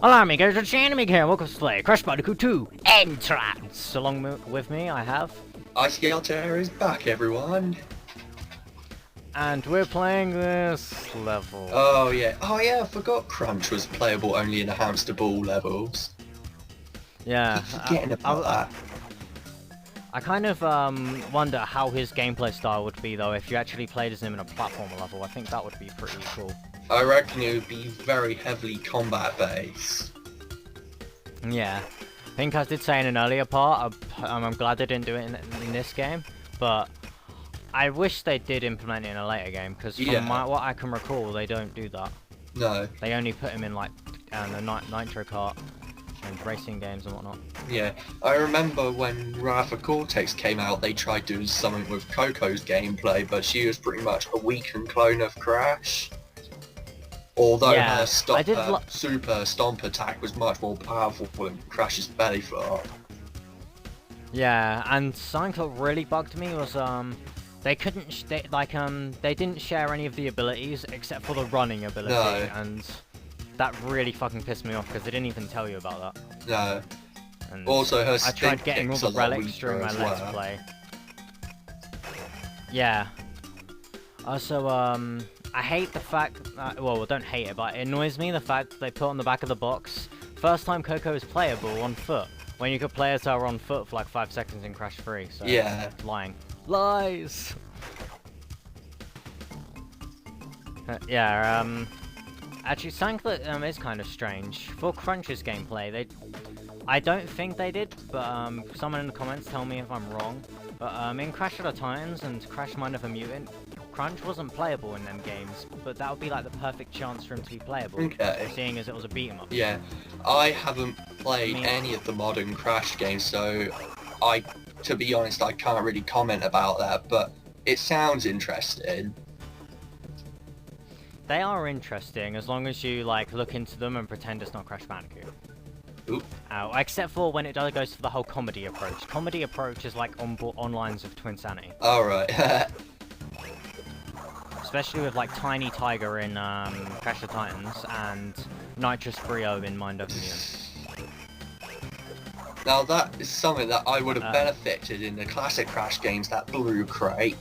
Allow me, guys, it's Enemy here. Welcome to play Crash Bandicoot 2 N-Trance. Along with me, I have... Ice Skelter is back, everyone. And we're playing this level. Oh yeah, I forgot Crunch was playable only in the hamster ball levels. Yeah. Forgetting about that. I kind of wonder how his gameplay style would be, though, if you actually played as him in a platformer level. I think that would be pretty cool. I reckon it would be very heavily combat based. Yeah. I think I did say in an earlier part, I'm glad they didn't do it in this game, but I wish they did implement it in a later game, because from what I can recall, they don't do that. No. They only put him in, like, the Nitro Kart and racing games and whatnot. Yeah, I remember when Wrath of Cortex came out, they tried doing something with Coco's gameplay, but she was pretty much a weakened clone of Crash. Although her super stomp attack was much more powerful than Crash's belly flop. Yeah, and something that really bugged me was they couldn't they didn't share any of the abilities except for the running ability, and that really fucking pissed me off because they didn't even tell you about that. No. And also, her I tried getting all the relics during my Let's Play. Yeah. Also, I hate the fact that, well, don't hate it, but it annoys me the fact that they put on the back of the box, first time Coco is playable on foot, when you could play as her on foot for like 5 seconds in Crash 3, so lying. Lies! Actually, something that is kind of strange, for Crunch's gameplay, I don't think they did, but someone in the comments tell me if I'm wrong, but in Crash of the Titans and Crash Mind of a Mutant, Crunch wasn't playable in them games, but that would be like the perfect chance for him to be playable, seeing as it was a beat 'em up. Yeah, I haven't played any of the modern Crash games, so to be honest, I can't really comment about that, but it sounds interesting. They are interesting as long as you like look into them and pretend it's not Crash Bandicoot. Oop. Except for when it goes for the whole comedy approach. Comedy approach is like on lines of Twinsanity. Alright. Especially with like Tiny Tiger in Crash of Titans and Nitrous Brio in Mind of the Mutant. Now that is something that I would have benefited in the classic Crash games, that blue crate.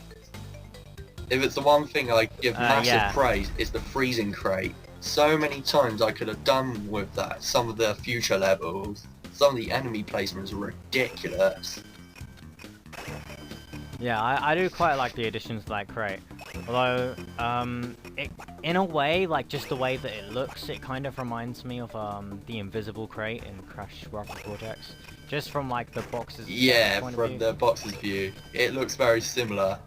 If it's the one thing I give massive praise, it's the freezing crate. So many times I could have done with that, some of the future levels. Some of the enemy placements are ridiculous. Yeah, I do quite like the additions to that crate. Although, in a way, like just the way that it looks, it kind of reminds me of the invisible crate in Crash Wrath of Cortex. Just from like the box's point of view. The box's view. It looks very similar.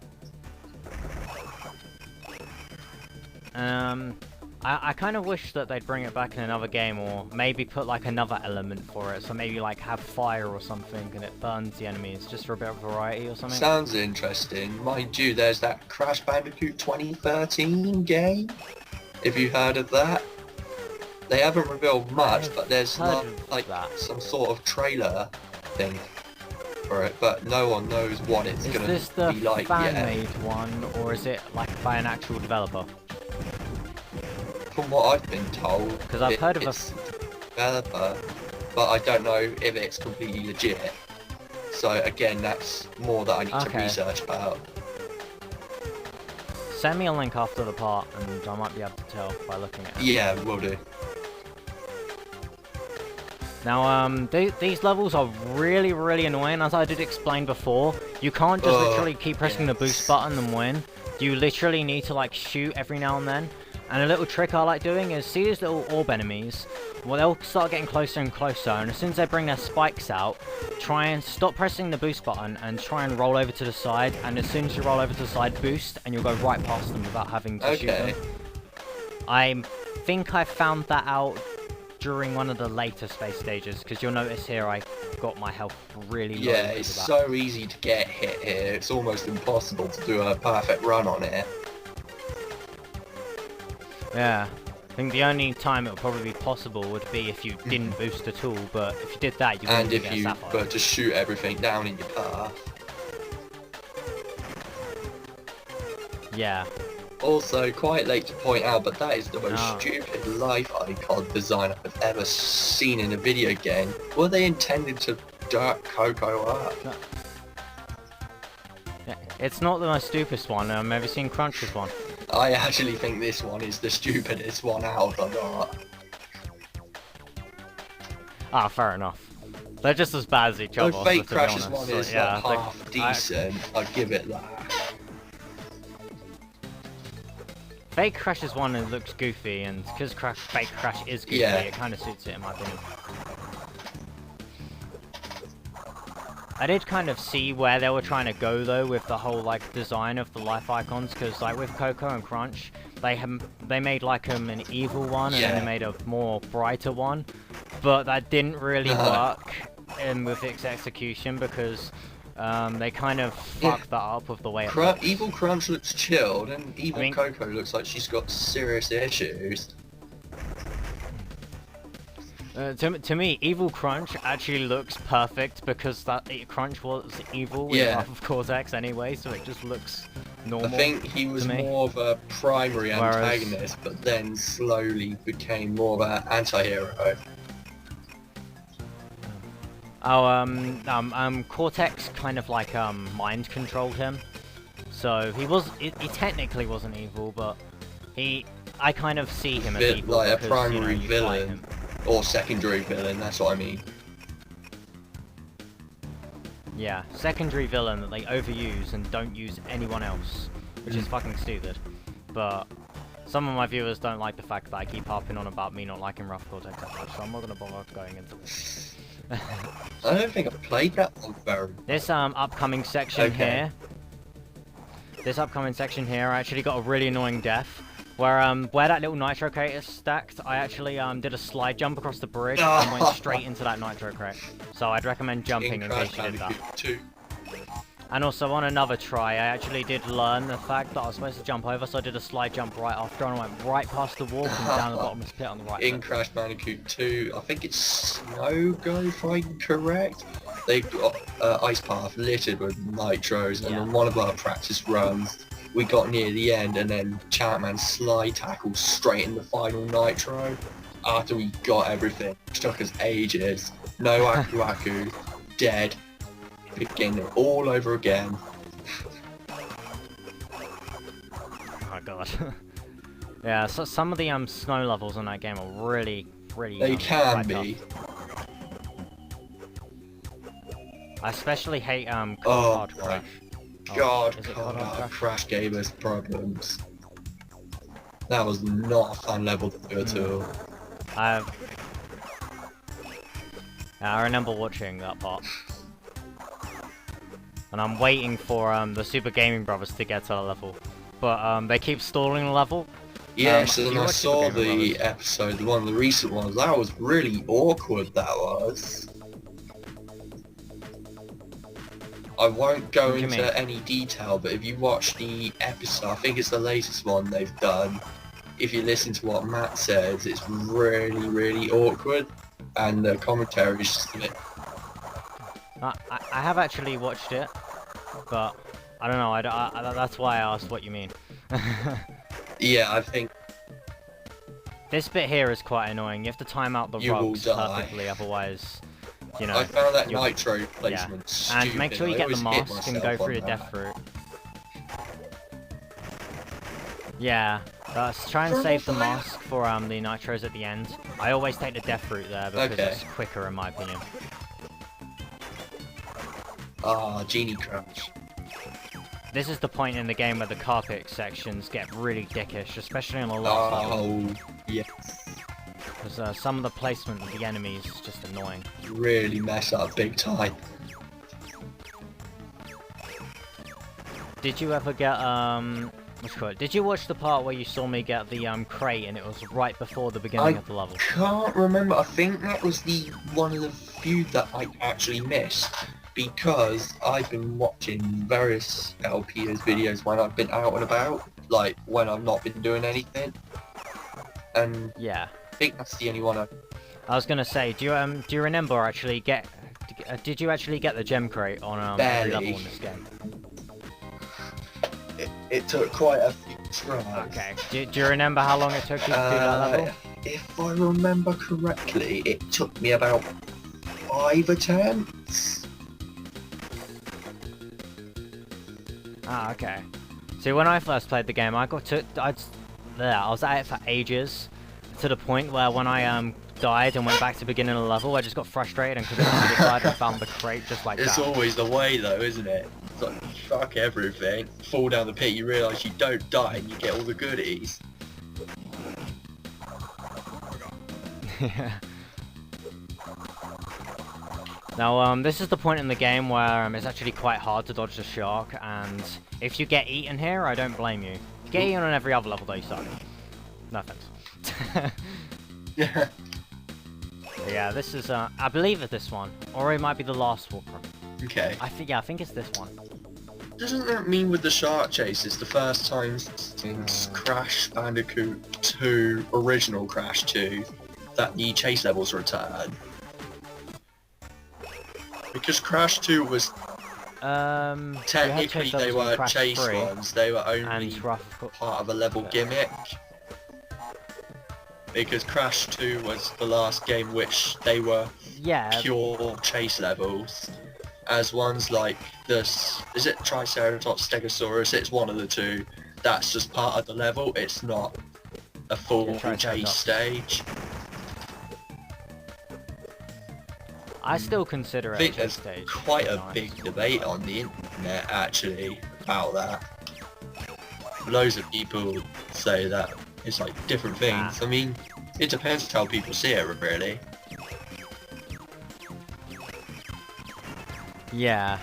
I kind of wish that they'd bring it back in another game, or maybe put like another element for it, so maybe like have fire or something and it burns the enemies, just for a bit of variety or something. Sounds interesting. Mind you, there's that Crash Bandicoot 2013 game, if you heard of that. They haven't revealed much, but there's like some sort of trailer thing for it, but no one knows what it's going to be like yet. Is this the fan-made one, or is it like by an actual developer? From what I've been told, because I've heard of it's developer, but I don't know if it's completely legit. So again, that's more that I need to research about. Send me a link after the part, and I might be able to tell by looking at it. Yeah, will do. Now, these levels are really, really annoying. As I did explain before, you can't just literally keep pressing the boost button and win. You literally need to like shoot every now and then. And a little trick I like doing is, see these little orb enemies? Well, they'll start getting closer and closer, and as soon as they bring their spikes out, try and stop pressing the boost button and try and roll over to the side, and as soon as you roll over to the side, boost, and you'll go right past them without having to shoot them. I think I found that out during one of the later space stages, because you'll notice here I got my health really low. Yeah, it's so easy to get hit here, it's almost impossible to do a perfect run on it. Yeah, I think the only time it would probably be possible would be if you didn't boost at all, but if you did that, you wouldn't get a sapphire. And if you were to shoot everything down in your path. Yeah. Also, quite late to point out, but that is the most stupid life icon design I've ever seen in a video game. Were they intended to dirt Coco up? It's not the most stupidest one. I've ever seen Crunch's one. I actually think this one is the stupidest one out of the lot. Ah, fair enough. They're just as bad as each other. The Fake Crash's honest. one is like half decent. I'd give it that. Fake Crash's one looks goofy, and because Fake Crash is goofy, it kind of suits it in my opinion. I did kind of see where they were trying to go though with the whole like design of the life icons, because like with Coco and Crunch, they made like an evil one and then they made a more brighter one, but that didn't really work with its execution because they kind of fucked that up with the way it looks. Evil Crunch looks chilled, and Evil Coco looks like she's got serious issues. To me, Evil Crunch actually looks perfect because Crunch was evil with half of Cortex anyway, so it just looks normal. I think he was more of a primary antagonist, but then slowly became more of an anti-hero. Cortex kind of like mind controlled him, so he technically wasn't evil, but I kind of see him as evil like because, a primary villain. Or secondary villain, that's what I mean. Yeah, secondary villain that they overuse and don't use anyone else, which is fucking stupid. But some of my viewers don't like the fact that I keep harping on about me not liking Rough Cortex that much, so I'm not gonna bother going into this. I don't think I've played that one very much. This upcoming section here. This upcoming section here, I actually got a really annoying death. Where that little nitro crate is stacked, I actually did a slide jump across the bridge and went straight into that nitro crate. So I'd recommend jumping in case you did that. And also on another try, I actually did learn the fact that I was supposed to jump over, so I did a slide jump right after and I went right past the wall and down the bottomless pit on the right. In Crash Bandicoot 2, I think it's Snow Go if I'm correct. They've got ice path littered with nitros, and on one of our practice runs, we got near the end and then Champman slide tackled straight in the final nitro after we got everything. It took us ages. No Aku Aku, dead. Begin it all over again. Oh god. Yeah, so some of the snow levels in that game are really they can be. I especially hate Cold Hard Crash. God, Crash gave us problems. That was not a fun level to do at all. I remember watching that part. And I'm waiting for the Super Gaming Brothers to get to the level. But they keep stalling the level. Yes, and I saw the episode, one of the recent ones. That was really awkward, that was. I won't go into any detail, but if you watch the episode, I think it's the latest one they've done, if you listen to what Matt says, it's really awkward, and the commentary is just a bit... I have actually watched it, but I don't know, that's why I asked what you mean. Yeah, I think... This bit here is quite annoying, you have to time out the rugs perfectly, otherwise... You know, I found that nitro placement stupid. And make sure you get the mask and go through the death route. Yeah, try and save the mask for the nitros at the end. I always take the death route there because it's quicker in my opinion. Genie Crash. This is the point in the game where the carpet sections get really dickish, especially on the last level. Yes. Because some of the placement of the enemies is just annoying. Really mess up big time. Did you ever get did you watch the part where you saw me get the crate and it was right before the beginning of the level? I can't remember. I think that was one of the few that I actually missed, because I've been watching various LPS videos when I've been out and about, like when I've not been doing anything. And yeah. I think that's the only one I was gonna say, do you remember actually did you actually get the gem crate on every level in this game? It took quite a few Right. Okay. Do you remember how long it took you to do that level? If I remember correctly, it took me about 5 attempts. Ah, okay. See, when I first played the game, I was at it for ages, to the point where when I died and went back to the beginning of the level, I just got frustrated and couldn't decide and found the crate just like that. It's always the way though, isn't it? It's like, fuck everything, fall down the pit, you realise you don't die and you get all the goodies. Yeah. Now, this is the point in the game where it's actually quite hard to dodge the shark, and if you get eaten here, I don't blame you. If you get eaten on every other level, though, you suck. No offense. Yeah. Yeah, this is, I believe it's this one, or it might be the last one. Okay. I think it's this one. Doesn't that mean with the shark chase, it's the first time since Crash Bandicoot 2, original Crash 2, that the chase levels return? Because Crash 2 was... technically they weren't chase ones, they were only part of a level gimmick. Because Crash 2 was the last game which they were pure chase levels. As ones like this, is it Triceratops, Stegosaurus, it's one of the two. That's just part of the level, it's not a full chase stage. I still consider it a chase stage. There's quite a big debate on the internet actually about that. Loads of people say that it's like different things. I mean, it depends how people see it really. Yeah.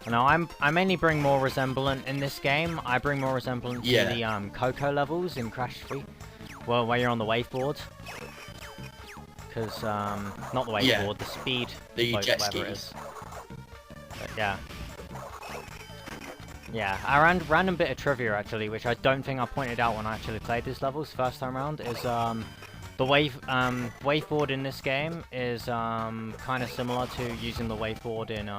No, I mainly bring more resemblance in this game. I bring more resemblance to the Coco levels in Crash 3. Well, where you're on the waveboard. Because, not the waveboard, the speed boat, jet whatever it skis. is. But, yeah. Yeah, a random bit of trivia actually, which I don't think I pointed out when I actually played these levels first time around, is the waveboard in this game is kind of similar to using the waveboard in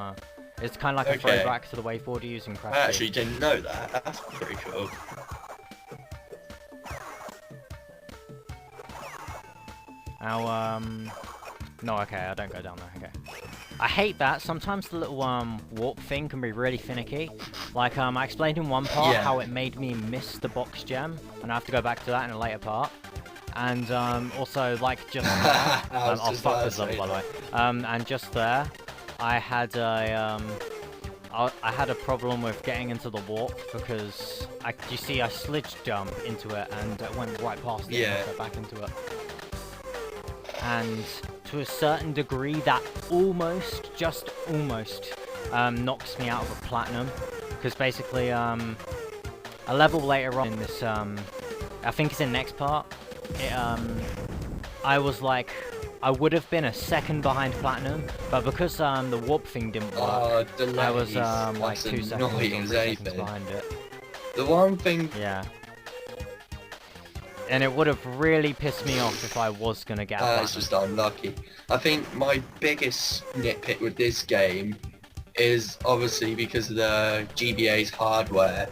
it's kind of like a throwback to the waveboard you use in Crash. I actually didn't know that. That's pretty cool. Now, no, okay, I don't go down there, okay. I hate that. Sometimes the little warp thing can be really finicky. Like, I explained in one part how it made me miss the box gem, and I have to go back to that in a later part. And also, like, just there, I'll fuck this level, by the way. And just there, I had a problem with getting into the warp because you see, I slidge jump into it and it went right past it and I back into it. And to a certain degree, that just almost, knocks me out of a platinum. Because basically, a level later on in this, I think it's the next part, I was like, I would have been a second behind platinum, but because the warp thing didn't work, I was like 2 seconds or 3 seconds behind it. The one thing... Yeah. And it would have really pissed me off if I was going to get a it's just unlucky. I think my biggest nitpick with this game is obviously because of the GBA's hardware,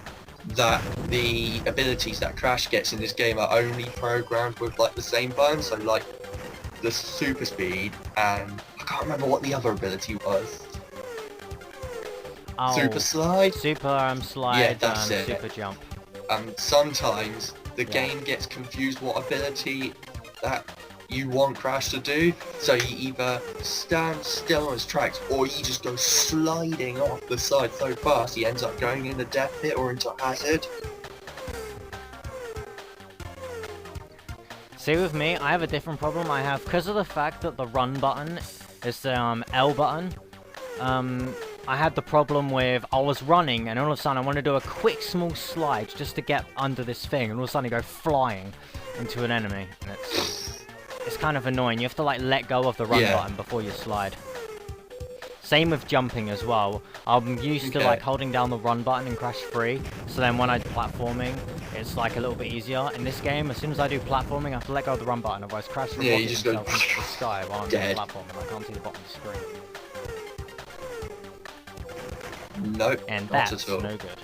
that the abilities that Crash gets in this game are only programmed with like the same buttons, so like the super speed and I can't remember what the other ability was. Oh, super slide? Super slide, yeah, that's it. Super jump. Sometimes the game gets confused what ability that you want Crash to do, so you either stand still on his tracks or you just go sliding off the side so fast he ends up going in the death pit or into hazard. See, with me, I have a different problem. I have, because of the fact that the run button is the L button, I had the problem with, I was running and all of a sudden I want to do a quick small slide just to get under this thing and all of a sudden I go flying into an enemy. And it's kind of annoying. You have to like let go of the run button before you slide. Same with jumping as well. I'm used to like holding down the run button in Crash 3, so then when I'm platforming, it's like a little bit easier. In this game, as soon as I do platforming, I have to let go of the run button, otherwise Crash will rocket himself into the sky while I'm doing platforming. I can't see the bottom of the screen. Nope, and not that's at all. no good.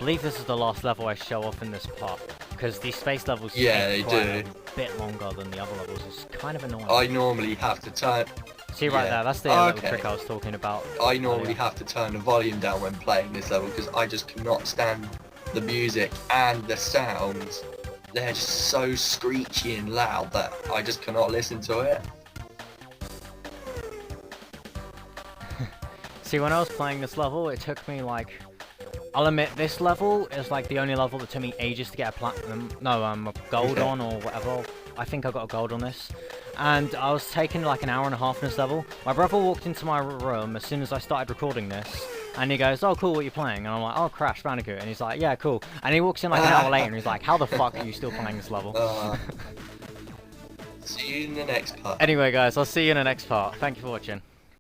believe this is the last level I show off in this part, because these space levels take quite a bit longer than the other levels. It's kind of annoying. I normally have to turn... See right there, that's the little trick I was talking about. I normally have to turn the volume down when playing this level, because I just cannot stand the music and the sounds. They're just so screechy and loud that I just cannot listen to it. See, when I was playing this level, it took me like... I'll admit, this level is like the only level that took me ages to get a platinum... No, a gold on or whatever. I think I got a gold on this. And I was taking like an hour and a half in this level. My brother walked into my room as soon as I started recording this. And he goes, "Oh, cool, what are you playing?" And I'm like, "Oh, Crash Bandicoot." And he's like, "Yeah, cool." And he walks in like an hour later and he's like, "How the fuck are you still playing this level?" See you in the next part. Anyway, guys, I'll see you in the next part. Thank you for watching.